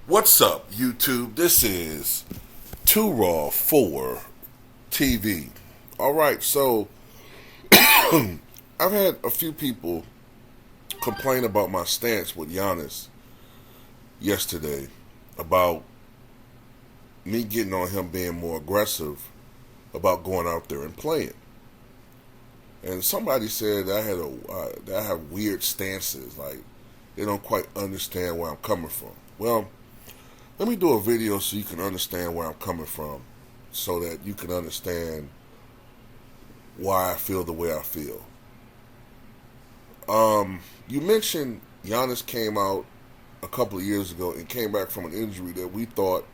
What's up, YouTube? This is Too Raw for TV. Alright, so I've had a few people complain about my stance with Giannis yesterday about me getting on him being more aggressive about going out there and playing. And somebody said that I have weird stances, like they don't quite understand where I'm coming from. Well, let me do a video so you can understand where I'm coming from, so that you can understand why I feel the way I feel. You mentioned Giannis came out a couple of years ago and came back from an injury that we thought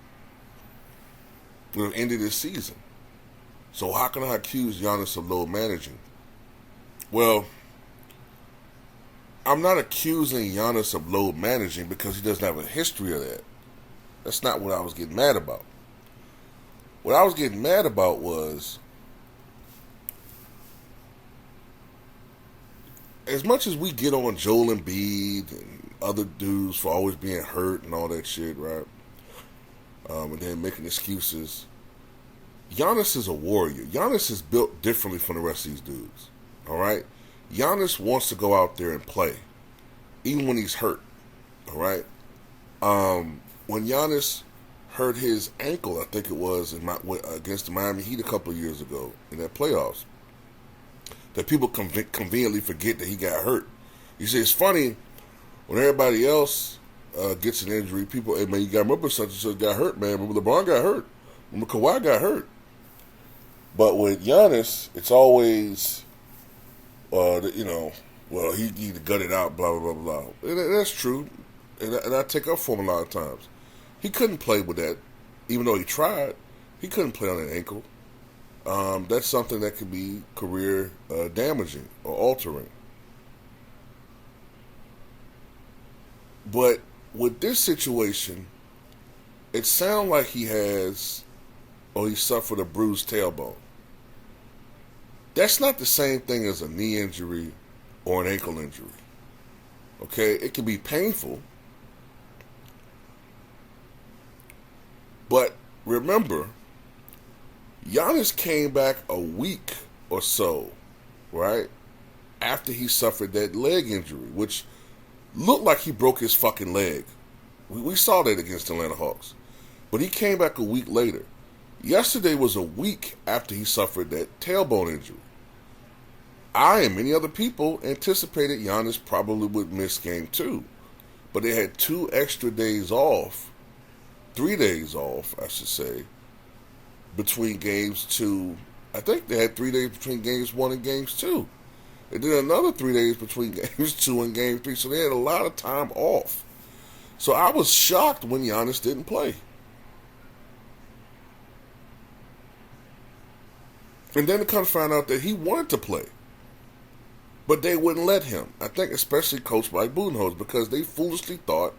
would have ended his season. So how can I accuse Giannis of load managing? Well, I'm not accusing Giannis of load managing because he doesn't have a history of that. That's not what I was getting mad about. What I was getting mad about was, as much as we get on Joel Embiid and other dudes for always being hurt and all that shit, right? And then making excuses. Giannis is a warrior. Giannis is built differently from the rest of these dudes. All right? Giannis wants to go out there and play, even when he's hurt. All right? When Giannis hurt his ankle, I think it was against the Miami Heat a couple of years ago in that playoffs, that people conveniently forget that he got hurt. You see, it's funny when everybody else gets an injury. People, hey man, you got to remember such and such got hurt, man. Remember LeBron got hurt. Remember Kawhi got hurt. But with Giannis, it's always, well, he gutted out, blah blah blah blah. And that's true, and I take up for him a lot of times. He couldn't play with that, even though he tried. He couldn't play on an ankle. That's something that could be career damaging or altering. But with this situation, it sounds like he suffered a bruised tailbone. That's not the same thing as a knee injury or an ankle injury. Okay, it can be painful. But remember, Giannis came back a week or so, right, after he suffered that leg injury, which looked like he broke his fucking leg. We saw that against the Atlanta Hawks. But he came back a week later. Yesterday was a week after he suffered that tailbone injury. I and many other people anticipated Giannis probably would miss game 2. But they had 2 extra days off, 3 days off, I should say, between games 2. I think they had 3 days between games 1 and games 2. And then another 3 days between games 2 and game 3. So they had a lot of time off. So I was shocked when Giannis didn't play. And then to come find out that he wanted to play. But they wouldn't let him. I think especially coached by Budenholzer, because they foolishly thought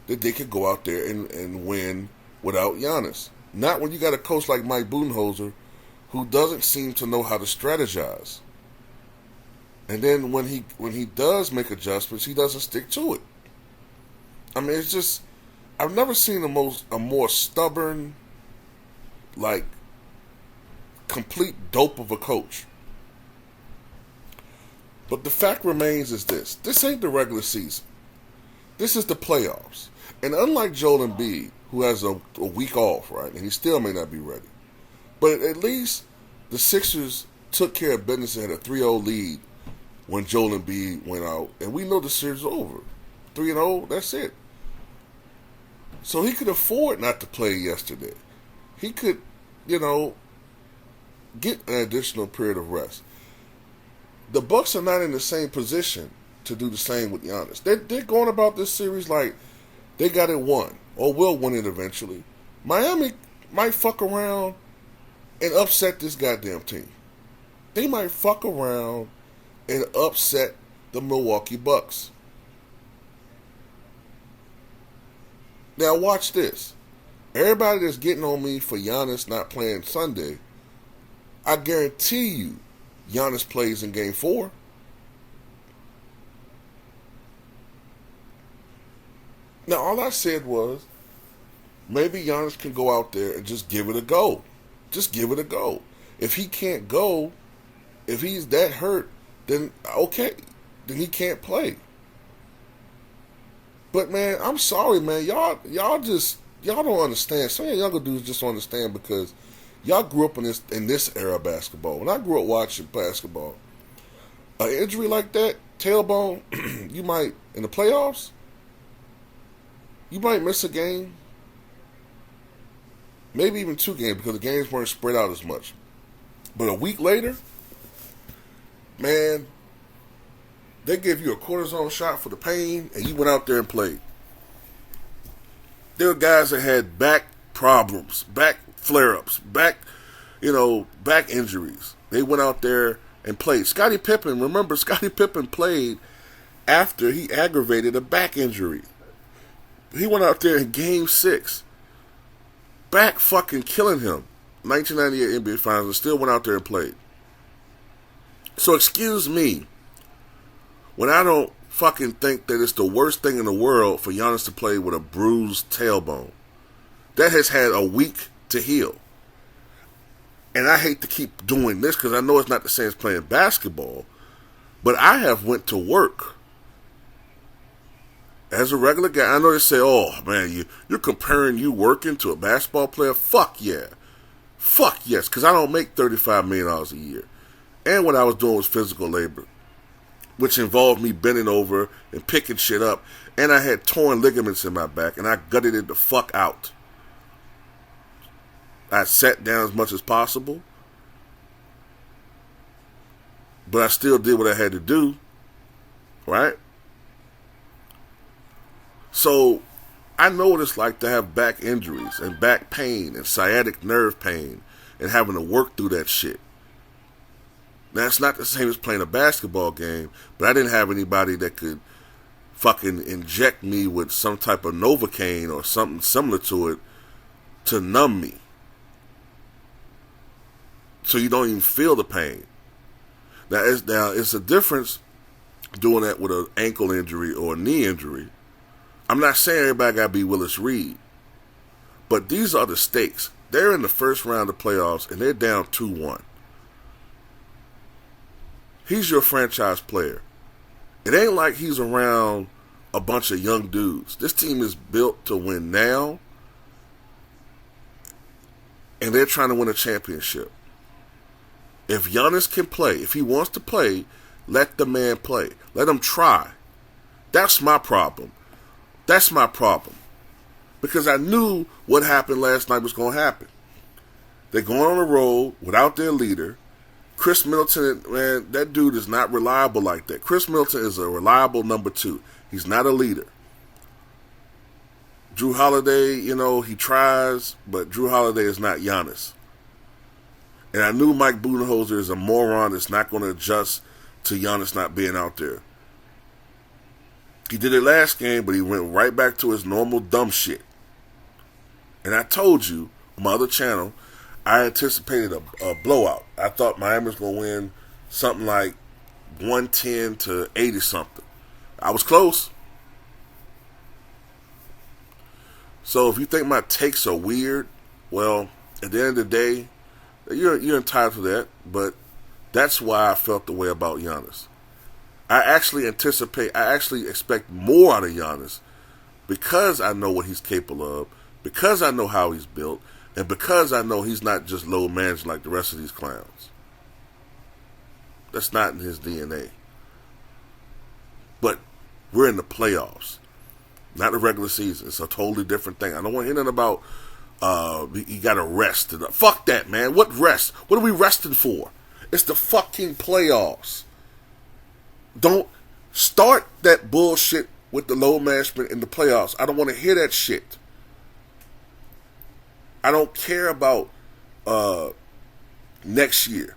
that they could go out there and win without Giannis. Not when you got a coach like Mike Budenholzer who doesn't seem to know how to strategize. And then when he does make adjustments, he doesn't stick to it. I mean, it's just, I've never seen a more stubborn, like, complete dope of a coach. But the fact remains is this. This ain't the regular season. This is the playoffs. And unlike Joel Embiid, who has a week off, right, and he still may not be ready, but at least the Sixers took care of business and had a 3-0 lead when Joel Embiid went out, and we know the series is over. 3-0, that's it. So he could afford not to play yesterday. He could, get an additional period of rest. The Bucks are not in the same position to do the same with Giannis. They're going about this series like they got it won, or will win it eventually. Miami might fuck around and upset this goddamn team. They might fuck around and upset the Milwaukee Bucks. Now watch this. Everybody that's getting on me for Giannis not playing Sunday, I guarantee you Giannis plays in game 4. Now, all I said was, Maybe Giannis can go out there and just give it a go. Just give it a go. If he can't go, if he's that hurt, then okay, then he can't play. But man, I'm sorry, man. Y'all don't understand. Some of y'all younger dudes just don't understand because y'all grew up in this era of basketball. When I grew up watching basketball, an injury like that, tailbone, you might in the playoffs, you might miss a game, maybe even 2 games because the games weren't spread out as much. But a week later, man, they gave you a cortisone shot for the pain, and you went out there and played. There were guys that had back problems, back flare-ups, back injuries. They went out there and played. Scottie Pippen, remember, Scottie Pippen played after he aggravated a back injury. He went out there in Game 6. Back fucking killing him. 1998 NBA Finals, and still went out there and played. So excuse me when I don't fucking think that it's the worst thing in the world for Giannis to play with a bruised tailbone. That has had a week to heal. And I hate to keep doing this because I know it's not the same as playing basketball, but I have went to work as a regular guy. I know they say, oh man, you're comparing you working to a basketball player. Fuck yeah. Fuck yes, because I don't make $35 million a year. And what I was doing was physical labor, which involved me bending over and picking shit up. And I had torn ligaments in my back, and I gutted it the fuck out. I sat down as much as possible, but I still did what I had to do, right? So I know what it's like to have back injuries and back pain and sciatic nerve pain and having to work through that shit. Now, it's not the same as playing a basketball game, but I didn't have anybody that could fucking inject me with some type of Novocaine or something similar to it to numb me, so you don't even feel the pain. Now, it's a difference doing that with an ankle injury or a knee injury. I'm not saying everybody got to be Willis Reed, but these are the stakes. They're in the first round of playoffs, and they're down 2-1. He's your franchise player. It ain't like he's around a bunch of young dudes. This team is built to win now, and they're trying to win a championship. If Giannis can play, if he wants to play, let the man play. Let him try. That's my problem. That's my problem. Because I knew what happened last night was going to happen. They're going on a road without their leader. Chris Middleton, man, that dude is not reliable like that. Chris Middleton is a reliable number 2. He's not a leader. Drew Holiday, he tries, but Drew Holiday is not Giannis. And I knew Mike Budenholzer is a moron that's not going to adjust to Giannis not being out there. He did it last game, but he went right back to his normal dumb shit. And I told you on my other channel, I anticipated a blowout. I thought Miami was going to win something like 110 to 80 something. I was close. So if you think my takes are weird, well, at the end of the day, you're entitled to that. But that's why I felt the way about Giannis. I actually expect more out of Giannis because I know what he's capable of, because I know how he's built, and because I know he's not just low managed like the rest of these clowns. That's not in his DNA. But we're in the playoffs, not the regular season. It's a totally different thing. I don't want to hear nothing about you got to rest. Fuck that, man. What rest? What are we resting for? It's the fucking playoffs. Don't start that bullshit with the low management in the playoffs. I don't want to hear that shit. I don't care about next year.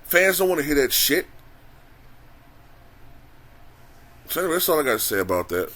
Fans don't want to hear that shit. So anyway, that's all I got to say about that.